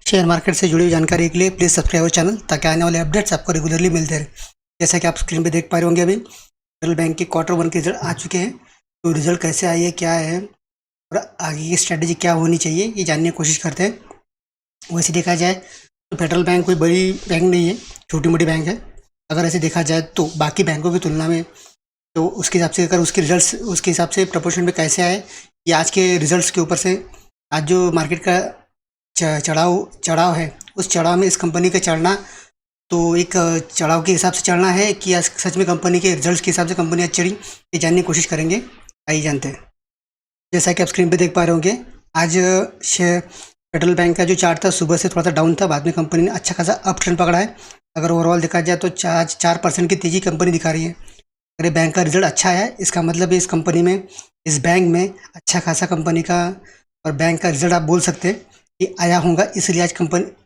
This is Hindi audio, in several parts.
शेयर मार्केट से जुड़ी हुई जानकारी के लिए प्लीज़ सब्सक्राइब चैनल ताकि आने वाले अपडेट्स आपको रेगुलरली मिलते रहे। जैसा कि आप स्क्रीन पे देख पा रहे होंगे, अभी फेडरल बैंक के क्वार्टर वन के रिजल्ट आ चुके हैं। तो रिजल्ट कैसे आई है, क्या है और आगे की स्ट्रैटेजी क्या होनी चाहिए, ये जानने की कोशिश करते हैं। वैसे देखा जाए तो फेडरल बैंक कोई बड़ी बैंक नहीं है, छोटी मोटी बैंक है। अगर ऐसे देखा जाए तो बाकी बैंकों की तुलना में, तो उसके हिसाब से अगर उसके रिजल्ट्स उसके हिसाब से प्रपोर्शन में कैसे आए, ये आज के रिजल्ट्स के ऊपर से आज जो मार्केट का चढ़ाव चढ़ाव है, उस चढ़ाव में इस कंपनी का चढ़ना तो एक चढ़ाव के हिसाब से चढ़ना है कि आज सच में कंपनी के रिजल्ट्स के हिसाब से कंपनी आज चढ़ी, ये जानने की कोशिश करेंगे। आइए जानते हैं। जैसा कि आप स्क्रीन पे देख पा रहे होंगे, आज फेडरल बैंक का जो चार्ट था सुबह से थोड़ा सा डाउन था, बाद में कंपनी ने अच्छा खासा अप ट्रेंड पकड़ा है। अगर ओवरऑल देखा जाए तो 4% की तेज़ी कंपनी दिखा रही है। अगर बैंक का रिजल्ट अच्छा है, इसका मतलब इस कंपनी में, इस बैंक में अच्छा खासा कंपनी का और बैंक का रिजल्ट आप बोल सकते हैं कि आया होगा, इसलिए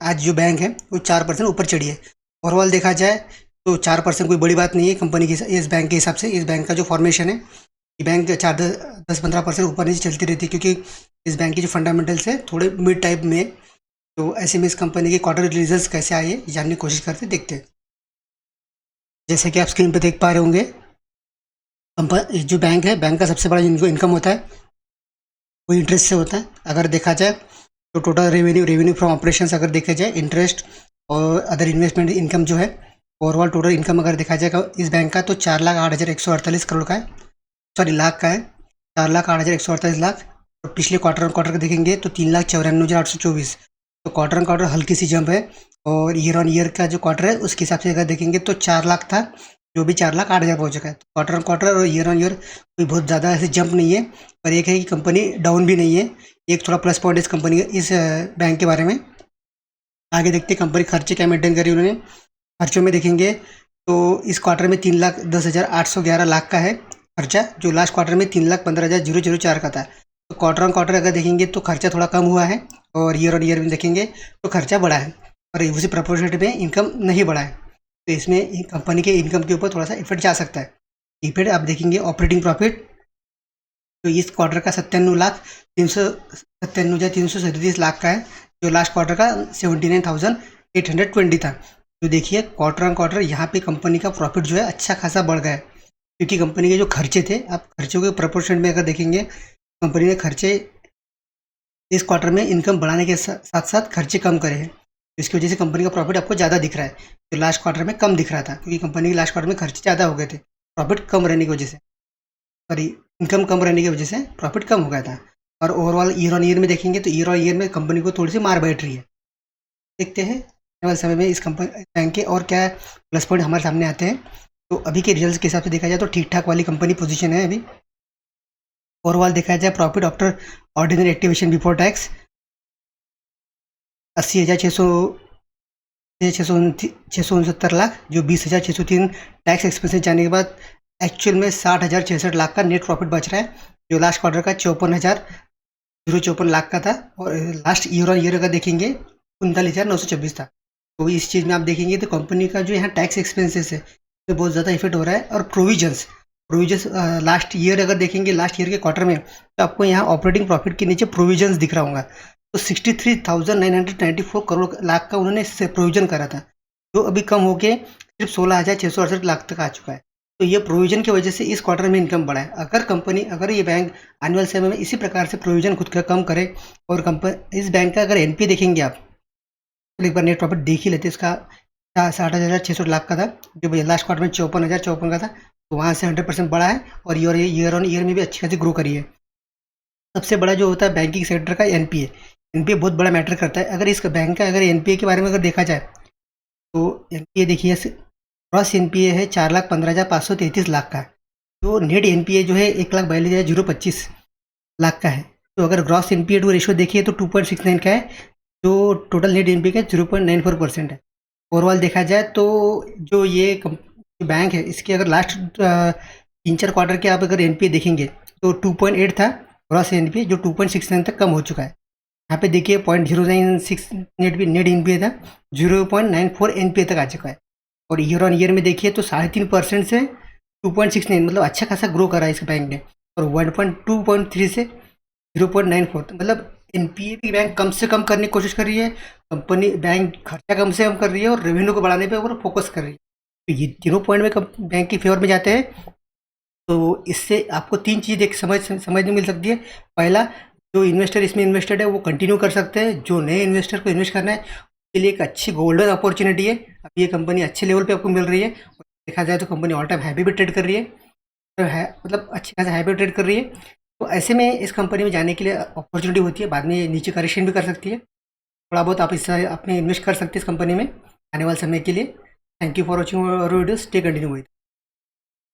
आज जो बैंक है वो 4% ऊपर चढ़ी है। ओवरऑल देखा जाए तो 4% कोई बड़ी बात नहीं है कंपनी की, इस बैंक के हिसाब से। इस बैंक का जो फॉर्मेशन है, ये बैंक 4-10-15% ऊपर नीचे चलती रहती है, क्योंकि इस बैंक की जो फंडामेंटल्स है थोड़े मिड टाइप में। तो ऐसे में इस कंपनी के क्वार्टर रिजल्ट्स कैसे आए हैं जानने की कोशिश करते देखते हैं। जैसे कि आप स्क्रीन पर देख पा रहे होंगे, जो बैंक है, बैंक का सबसे बड़ा इनकम होता है वो इंटरेस्ट से होता है। अगर देखा जाए तो टोटल रेवेन्यू फ्रॉम ऑपरेशंस अगर देखा जाए, इंटरेस्ट और अदर इन्वेस्टमेंट इनकम जो है, ओवरऑल टोटल इनकम अगर देखा जाएगा इस बैंक का, तो 4,08,148 करोड़ का है, सॉरी लाख का है, 4,08,148 लाख। और पिछले क्वार्टर का देखेंगे तो 3,94,824। तो क्वार्टर हल्की सी जंप है। और ईयर ऑन ईयर का जो क्वार्टर है उसके हिसाब से अगर देखेंगे तो 4 लाख था, जो भी 4,08,000 पहुँच चुका है। तो क्वार्टर और ईयर ऑन ईयर कोई बहुत ज़्यादा ऐसे जंप नहीं है, पर एक है कि कंपनी डाउन भी नहीं है। एक थोड़ा प्लस पॉइंट इस कंपनी इस बैंक के बारे में। आगे देखते हैं कंपनी खर्चे क्या मेंटेन करी उन्होंने। खर्चों में देखेंगे तो इस क्वार्टर में 3,10,811 लाख का है खर्चा, जो लास्ट क्वार्टर में 3,15,004 का था। तो क्वार्टर ऑन क्वार्टर अगर देखेंगे तो खर्चा थोड़ा कम हुआ है, और ईयर ऑन ईयर में देखेंगे तो खर्चा बढ़ा है, और उसी प्रपोर्शनेट में इनकम नहीं बढ़ा है। तो इसमें कंपनी के इनकम के ऊपर थोड़ा सा इफेक्ट जा सकता है। इफेक्ट आप देखेंगे ऑपरेटिंग प्रॉफिट, तो इस क्वार्टर का 97,337 लाख का है, जो लास्ट क्वार्टर का 79,820 था। तो देखिए क्वार्टर ऑन क्वार्टर यहाँ पे कंपनी का प्रॉफिट जो है अच्छा खासा बढ़ गया है, क्योंकि कंपनी के जो खर्चे थे, आप खर्चों के प्रपोर्शन में अगर देखेंगे, कंपनी ने खर्चे इस क्वार्टर में इनकम बढ़ाने के साथ साथ खर्चे कम करे हैं। इसकी वजह से कंपनी का प्रॉफिट आपको ज़्यादा दिख रहा है, जो लास्ट क्वार्टर में कम दिख रहा था, क्योंकि कंपनी के लास्ट क्वार्टर में खर्चे ज़्यादा हो गए थे, प्रॉफिट कम रहने की वजह से, सॉरी इनकम कम रहने की वजह से प्रॉफिट कम हो गया था। और ओवरऑल ईयर ऑन ईयर में देखेंगे तो ईयर ऑन ईयर में कंपनी को थोड़ी सी मार बैठ रही है। देखते हैं आने वाले समय में इस कंपनी बैंक के और क्या प्लस पॉइंट हमारे सामने आते हैं। तो अभी के रिजल्ट के हिसाब से देखा जाए तो ठीक ठाक वाली कंपनी पोजीशन है अभी। ओवरऑल देखा जाए profit after ordinary activation before tax 80,669 lakh, जो 20,603 टैक्स एक्सपेंसेस जाने के बाद एक्चुअल में 60,066 लाख का नेट प्रॉफिट बच रहा है, जो लास्ट क्वार्टर का 54,054 लाख का था। और लास्ट ईयर ऑन ईयर अगर देखेंगे 39,926 था। तो इस चीज़ में आप देखेंगे तो कंपनी का जो यहाँ टैक्स एक्सपेंसेस है तो बहुत ज़्यादा इफेक्ट हो रहा है। और प्रोविजंस लास्ट ईयर अगर देखेंगे, लास्ट ईयर के क्वार्टर में, तो आपको यहाँ ऑपरेटिंग प्रॉफिट के नीचे प्रोविजंस दिख रहा होगा। तो 63,994 करोड़ लाख का उन्होंने प्रोविजन करा था, जो अभी कम होके सिर्फ 16,668 लाख तक आ चुका है। तो ये प्रोविजन की वजह से इस क्वार्टर में इनकम बढ़ा है। अगर ये बैंक आने वाले समय में इसी प्रकार से प्रोविजन खुद का कम करे, और इस बैंक का अगर एनपीए देखेंगे आप, तो एक बार नेट प्रॉफिट देख ही लेते, इसका 60,600 लाख का था, जो लास्ट क्वार्टर में 54,054 का था। तो वहाँ से 100% बढ़ा है, और ईयर ऑन ईयर में भी अच्छी खासी ग्रो करी है। सबसे बड़ा जो होता है बैंकिंग सेक्टर का एनपीए बहुत बड़ा मैटर करता है। अगर इस बैंक का अगर एनपीए के बारे में अगर देखा जाए, तो एनपीए देखिए, ग्रॉस एनपीए है 4,15,533 लाख का, जो नेट एनपीए जो है 1,42,025 लाख का है। तो अगर ग्रॉस एनपीए टू रेशियो देखिए तो 2.69 का है, जो टोटल नेट एनपीए का 0.94% है। ओवरऑल देखा जाए तो जो ये बैंक है, इसके अगर लास्ट 3-4 क्वार्टर के आप अगर एनपीए देखेंगे तो 2.8 था ग्रॉस एनपीए, जो 2.69 तक कम हो चुका है। यहाँ पे देखिए 0.096 नेट एनपीए था, 0.94 एनपीए तक आ चुका है। और ईयर ऑन ईयर में देखिए तो 3.5% से 2.69, मतलब अच्छा खासा ग्रो करा है इस बैंक ने। और 1.2.3 से 0.94, मतलब एनपीए भी बैंक कम से कम करने की कोशिश कर रही है, कंपनी बैंक खर्चा कम से कम कर रही है और रेवेन्यू को बढ़ाने पे और फोकस कर रही है। तो ये तीनों पॉइंट में बैंक की फेवर में जाते हैं। तो इससे आपको तीन चीज़ देख समझने मिल सकती है। पहला, जो इन्वेस्टर इसमें इन्वेस्टेड है वो कंटिन्यू कर सकते हैं। जो नए इन्वेस्टर को इन्वेस्ट करना है उसके लिए एक अच्छी गोल्डन अपॉर्चुनिटी है। अब ये कंपनी अच्छे लेवल पे आपको मिल रही है। और देखा जाए तो कंपनी ऑल टाइम हाई पे भी ट्रेड कर रही है, तो है मतलब अच्छी खासा हाई पे ट्रेड कर रही है। तो ऐसे में इस कंपनी में जाने के लिए अपॉर्चुनिटी होती है। बाद में ये नीचे करेक्शन भी कर सकती है, थोड़ा बहुत आप इससे अपने इन्वेस्ट कर सकते हैं इस कंपनी में आने वाले समय के लिए। Thank you for watching video, stay continue with.